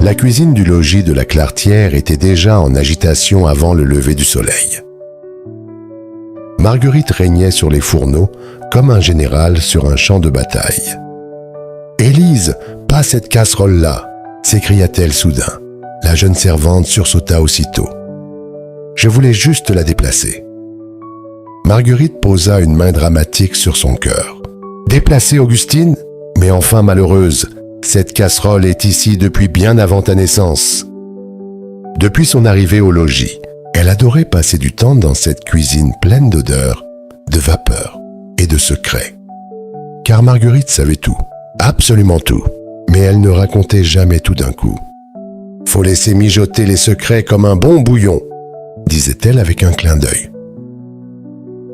La cuisine du logis de la Claretière était déjà en agitation avant le lever du soleil. Marguerite régnait sur les fourneaux comme un général sur un champ de bataille. « Élise, pas cette casserole-là !» s'écria-t-elle soudain. La jeune servante sursauta aussitôt. « Je voulais juste la déplacer. » Marguerite posa une main dramatique sur son cœur. « Déplacer, Augustine ? Mais enfin, malheureuse, cette casserole est ici depuis bien avant ta naissance. » Depuis son arrivée au logis, elle adorait passer du temps dans cette cuisine pleine d'odeurs, de vapeur et de secrets. Car Marguerite savait tout, absolument tout, mais elle ne racontait jamais tout d'un coup. « Faut laisser mijoter les secrets comme un bon bouillon », disait-elle avec un clin d'œil.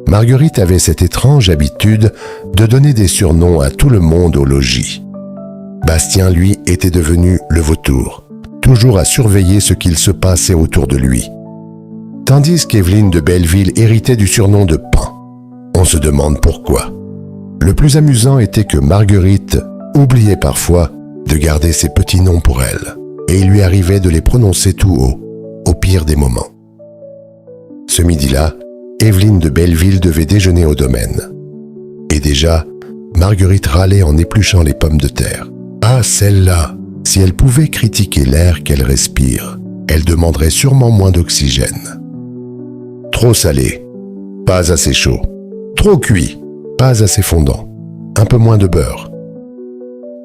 Marguerite avait cette étrange habitude de donner des surnoms à tout le monde au logis. Bastien, lui, était devenu le vautour, toujours à surveiller ce qu'il se passait autour de lui. Tandis qu'Evelyne de Belleville héritait du surnom de Pan. On se demande pourquoi. Le plus amusant était que Marguerite oubliait parfois de garder ses petits noms pour elle, et il lui arrivait de les prononcer tout haut, au pire des moments. Ce midi-là, Evelyne de Belleville devait déjeuner au domaine. Et déjà, Marguerite râlait en épluchant les pommes de terre. Ah, celle-là! Si elle pouvait critiquer l'air qu'elle respire, elle demanderait sûrement moins d'oxygène. Trop salé, pas assez chaud. Trop cuit, pas assez fondant. Un peu moins de beurre.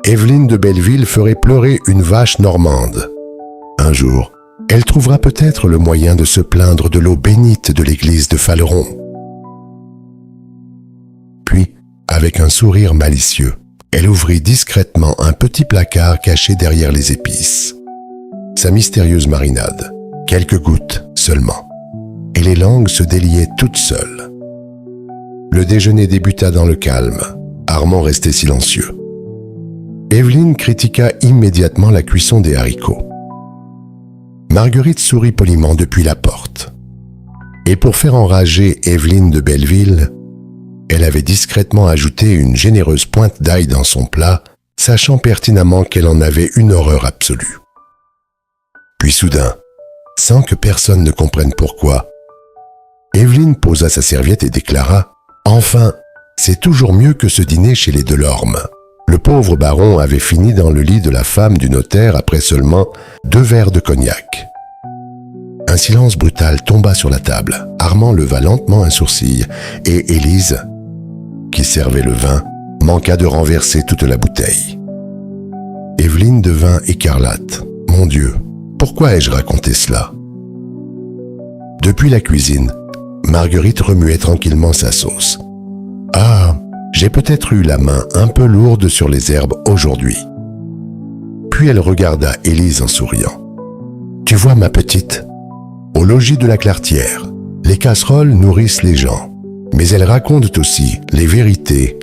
Evelyne de Belleville ferait pleurer une vache normande. Un jour, elle trouvera peut-être le moyen de se plaindre de l'eau bénite de l'église de Faleron. Puis, avec un sourire malicieux, elle ouvrit discrètement un petit placard caché derrière les épices. Sa mystérieuse marinade, quelques gouttes seulement, et les langues se déliaient toutes seules. Le déjeuner débuta dans le calme, Armand restait silencieux. Evelyne critiqua immédiatement la cuisson des haricots. Marguerite sourit poliment depuis la porte. Et pour faire enrager Evelyne de Belleville, elle avait discrètement ajouté une généreuse pointe d'ail dans son plat, sachant pertinemment qu'elle en avait une horreur absolue. Puis soudain, sans que personne ne comprenne pourquoi, Evelyne posa sa serviette et déclara « Enfin, c'est toujours mieux que ce dîner chez les Delorme. » Le pauvre baron avait fini dans le lit de la femme du notaire après seulement 2 verres de cognac. Un silence brutal tomba sur la table. Armand leva lentement un sourcil et Élise, qui servait le vin, manqua de renverser toute la bouteille. Evelyne devint écarlate. Mon Dieu, pourquoi ai-je raconté cela? Depuis la cuisine, Marguerite remuait tranquillement sa sauce. Ah, j'ai peut-être eu la main un peu lourde sur les herbes aujourd'hui. Puis elle regarda Élise en souriant. Tu vois, ma petite, au logis de la Claretière, les casseroles nourrissent les gens, mais elles racontent aussi les vérités